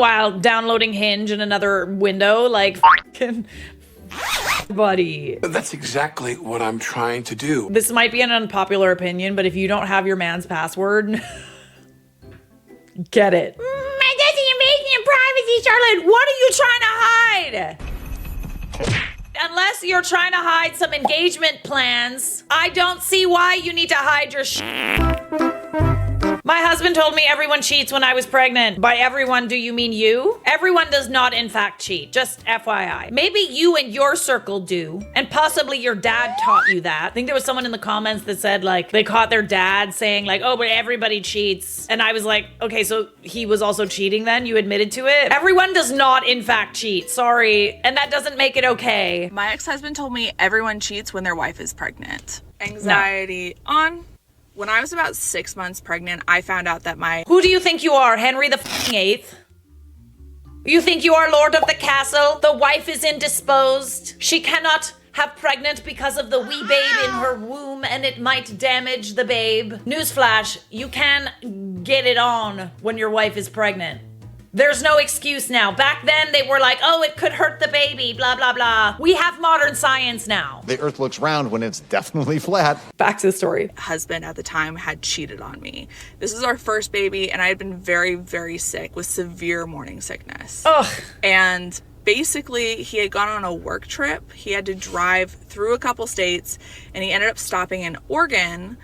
while downloading Hinge in another window, like, fucking buddy. That's exactly what I'm trying to do. This might be an unpopular opinion, but if you don't have your man's password, get it. It doesn't invade your privacy, Charlotte. What are you trying to hide? Unless you're trying to hide some engagement plans, I don't see why you need to hide your My husband told me everyone cheats when I was pregnant. By everyone, do you mean you? Everyone does not, in fact, cheat. Just FYI. Maybe you and your circle do, and possibly your dad taught you that. I think there was someone in the comments that said, like, they caught their dad saying, like, oh, but everybody cheats. And I was like, okay, so he was also cheating then? You admitted to it? Everyone does not, in fact, cheat. Sorry. And that doesn't make it okay. My ex-husband told me everyone cheats when their wife is pregnant. Anxiety on. When I was about 6 months pregnant, I found out that Who do you think you are, Henry the VIII? You think you are Lord of the Castle? The wife is indisposed. She cannot have pregnant because of the wee babe in her womb and it might damage the babe. Newsflash, you can get it on when your wife is pregnant. There's no excuse now. Back then, they were like, oh, it could hurt the baby, blah, blah, blah. We have modern science now. The earth looks round when it's definitely flat. Back to the story. Husband at the time had cheated on me. This is our first baby, and I had been very, very sick with severe morning sickness. Ugh. And basically, he had gone on a work trip. He had to drive through a couple states, and he ended up stopping in Oregon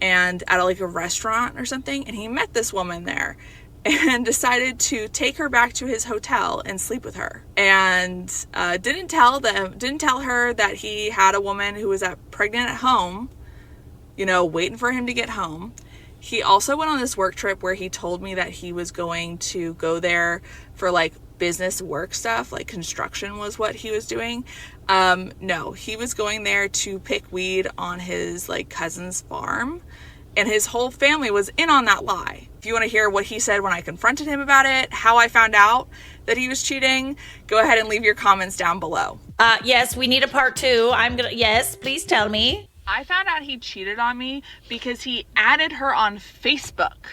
and at a restaurant or something, and he met this woman there and decided to take her back to his hotel and sleep with her. And didn't tell her that he had a woman who was pregnant at home, waiting for him to get home. He also went on this work trip where he told me that he was going to go there for business work stuff, like construction was what he was doing. No, he was going there to pick weed on his cousin's farm. And his whole family was in on that lie. If you want to hear what he said when I confronted him about it, how I found out that he was cheating, go ahead and leave your comments down below. Yes, we need a part 2. Yes, please tell me. I found out he cheated on me because he added her on Facebook.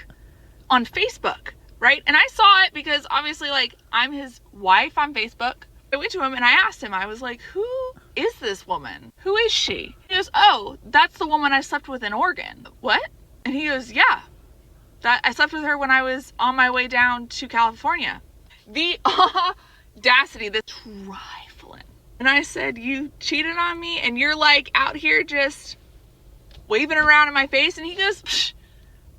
On Facebook, right? And I saw it because obviously, I'm his wife on Facebook. I went to him and I asked him, I was like, who is this woman? Who is she? He goes, oh, that's the woman I slept with in Oregon. What? And he goes, yeah, I slept with her when I was on my way down to California. The audacity, the trifling. And I said, you cheated on me and you're out here just waving around in my face? And he goes, psh,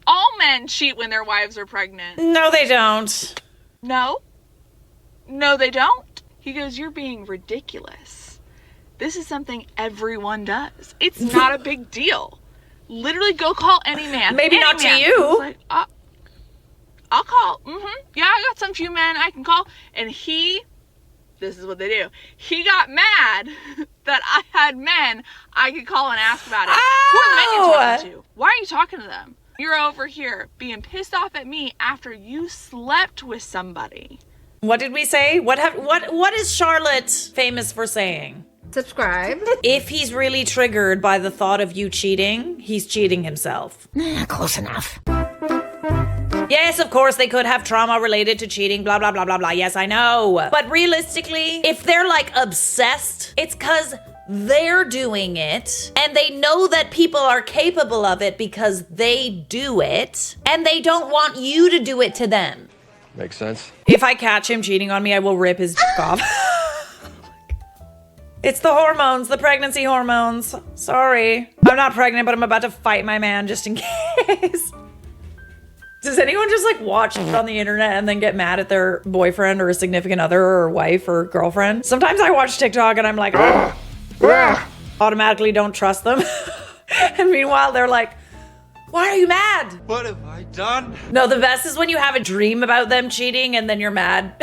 all men cheat when their wives are pregnant. No, they don't. No, they don't. He goes, you're being ridiculous. This is something everyone does. It's not a big deal. Literally go call any man. Maybe any not man. to you. I'll call. Yeah, I got some few men I can call. And this is what they do. He got mad that I had men I could call and ask about it. Who are the men you're talking to? Why are you talking to them? You're over here being pissed off at me after you slept with somebody. What did we say? What is Charlotte famous for saying? Subscribe. If he's really triggered by the thought of you cheating, he's cheating himself. Close enough. Yes, of course, they could have trauma related to cheating, blah, blah, blah, blah, blah. Yes, I know. But realistically, if they're obsessed, it's because they're doing it and they know that people are capable of it because they do it and they don't want you to do it to them. Makes sense. If I catch him cheating on me, I will rip his dick off. It's the hormones, the pregnancy hormones. Sorry. I'm not pregnant, but I'm about to fight my man just in case. Does anyone just watch it on the internet and then get mad at their boyfriend or a significant other or wife or girlfriend? Sometimes I watch TikTok and I'm like, automatically don't trust them. And meanwhile, they're like, why are you mad? What have I done? No, the best is when you have a dream about them cheating and then you're mad.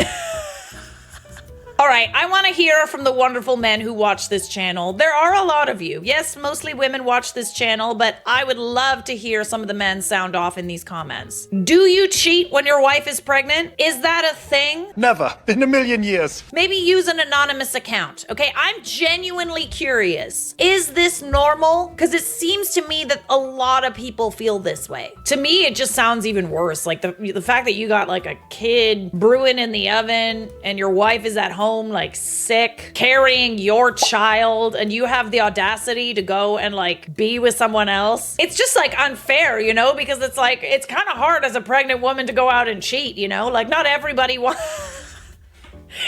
All right, I want to hear from the wonderful men who watch this channel. There are a lot of you. Yes, mostly women watch this channel, but I would love to hear some of the men sound off in these comments. Do you cheat when your wife is pregnant? Is that a thing? Never in a million years. Maybe use an anonymous account, okay? I'm genuinely curious. Is this normal? Because it seems to me that a lot of people feel this way. To me, it just sounds even worse. Like the fact that you got like a kid brewing in the oven and your wife is at home like sick, carrying your child, and you have the audacity to go and like be with someone else. It's just like unfair, you know, because it's like, it's kind of hard as a pregnant woman to go out and cheat, you know, like not everybody wants.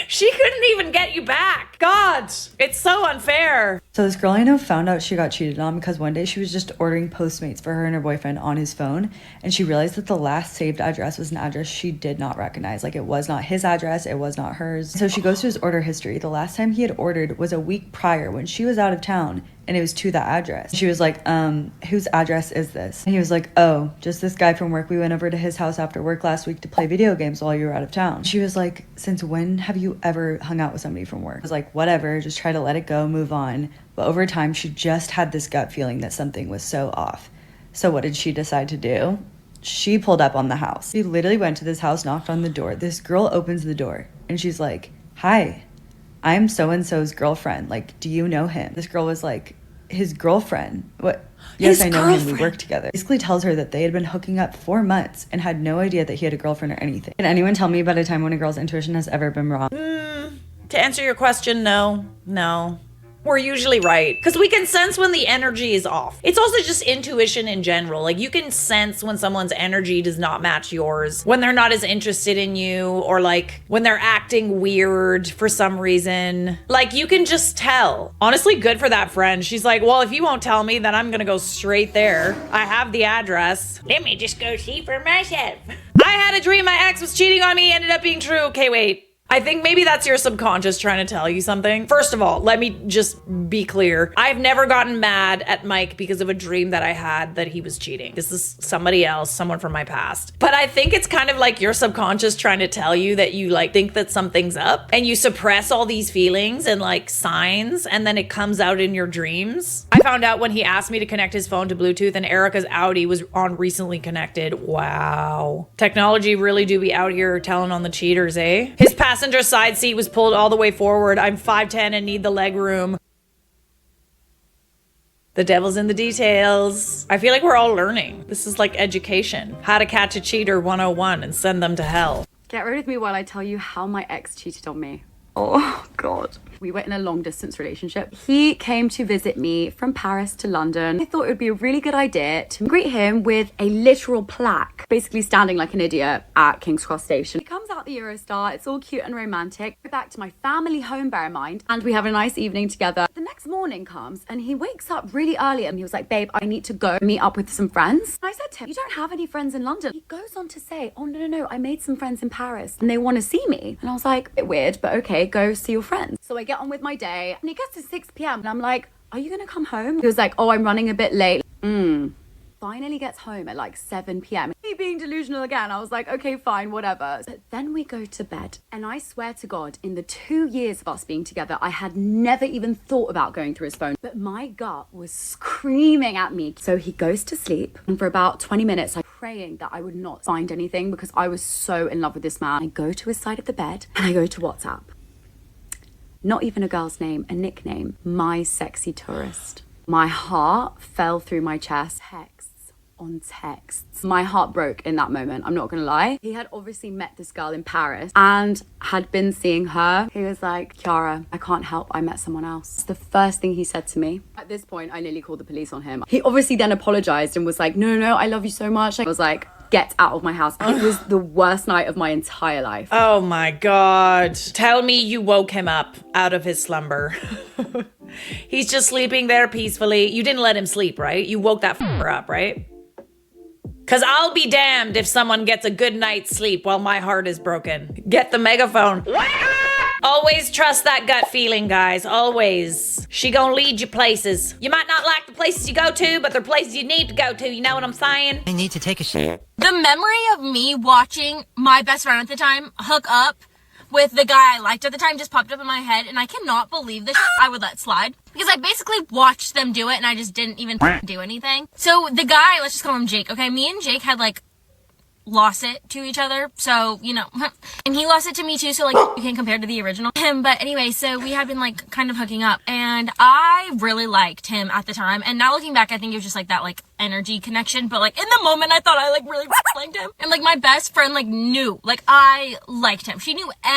She couldn't even get you back. God, it's so unfair. So this girl I know found out she got cheated on because one day she was just ordering Postmates for her and her boyfriend on his phone, and she realized that the last saved address was an address she did not recognize. Like, it was not his address, it was not hers. So she goes to his order history. The last time he had ordered was a week prior when she was out of town, and it was to that address. She was like, whose address is this? And he was like, oh, just this guy from work. We went over to his house after work last week to play video games while you were out of town. She was like, since when have you ever hung out with somebody from work? I was like, whatever, just try to let it go, move on. But over time, she just had this gut feeling that something was so off. So what did she decide to do? She pulled up on the house. She literally went to this house, knocked on the door. This girl opens the door and she's like, hi, I'm so-and-so's girlfriend. Like, do you know him? This girl was like, his girlfriend? What? Yes, His I know girlfriend. him. We work together. Basically tells her that they had been hooking up for months and had no idea that he had a girlfriend or anything. Can anyone tell me about a time when a girl's intuition has ever been wrong? To answer your question, no. We're usually right. Because we can sense when the energy is off. It's also just intuition in general. Like, you can sense when someone's energy does not match yours, when they're not as interested in you, or like when they're acting weird for some reason. Like, you can just tell. Honestly, good for that friend. She's like, well, if you won't tell me, then I'm gonna go straight there. I have the address. Let me just go see for myself. I had a dream my ex was cheating on me, ended up being true. Okay, wait. I think maybe that's your subconscious trying to tell you something. First of all, let me just be clear. I've never gotten mad at Mike because of a dream that I had that he was cheating. This is somebody else, someone from my past. But I think it's kind of like your subconscious trying to tell you that you like think that something's up, and you suppress all these feelings and like signs, and then it comes out in your dreams. I found out when he asked me to connect his phone to Bluetooth and Erica's Audi was on recently connected. Wow. Technology really do be out here telling on the cheaters, eh? His passenger side seat was pulled all the way forward. I'm 5'10" and need the leg room. The devil's in the details. I feel like we're all learning. This is like education. How to catch a cheater 101 and send them to hell. Get rid of me while I tell you how my ex cheated on me. Oh, God. We were in a long distance relationship. He came to visit me from Paris to London. I thought it would be a really good idea to greet him with a literal plaque, basically standing like an idiot at King's Cross Station. He comes out the Eurostar. It's all cute and romantic. Go back to my family home, bear in mind, and we have a nice evening together. The next morning comes and he wakes up really early and he was like, babe, I need to go meet up with some friends. And I said to him, you don't have any friends in London. He goes on to say, oh, no, I made some friends in Paris and they want to see me. And I was like, a bit weird, but okay, go see your friends. So I get on with my day and it gets to 6 p.m. and I'm like, are you gonna come home? He was like, oh, I'm running a bit late. Finally gets home at like 7 p.m. Me being delusional again, I was like, okay, fine, whatever. But then we go to bed. And I swear to God, in the 2 years of us being together, I had never even thought about going through his phone. But my gut was screaming at me. So he goes to sleep. And for about 20 minutes, I'm praying that I would not find anything because I was so in love with this man. I go to his side of the bed and I go to WhatsApp. Not even a girl's name, a nickname. My sexy tourist. My heart fell through my chest. Texts on texts. My heart broke in that moment, I'm not gonna lie. He had obviously met this girl in Paris and had been seeing her. He was like, Kiara, I can't help, I met someone else. The first thing he said to me. At this point, I nearly called the police on him. He obviously then apologized and was like, no, I love you so much. I was like, get out of my house. It was the worst night of my entire life. Oh my God. Tell me you woke him up out of his slumber. He's just sleeping there peacefully. You didn't let him sleep, right? You woke that f***er up, right? Cause I'll be damned if someone gets a good night's sleep while my heart is broken. Get the megaphone. Always trust that gut feeling, guys. Always. She gonna lead you places. You might not like the places you go to, but they're places you need to go to. You know what I'm saying? I need to take a shit. The memory of me watching my best friend at the time hook up with the guy I liked at the time just popped up in my head, and I cannot believe the I would let slide. Because I basically watched them do it, and I just didn't even do anything. So the guy, let's just call him Jake, okay? Me and Jake had, like, lost it to each other, so, you know, and he lost it to me too, so, like, you can't compare to the original him. But anyway, so we had been, like, kind of hooking up, and I really liked him at the time, and now looking back, I think it was just, like, that, like, energy connection. But, like, in the moment, I thought I, like, really liked him, and, like, my best friend, like, knew, like, I liked him. She knew everything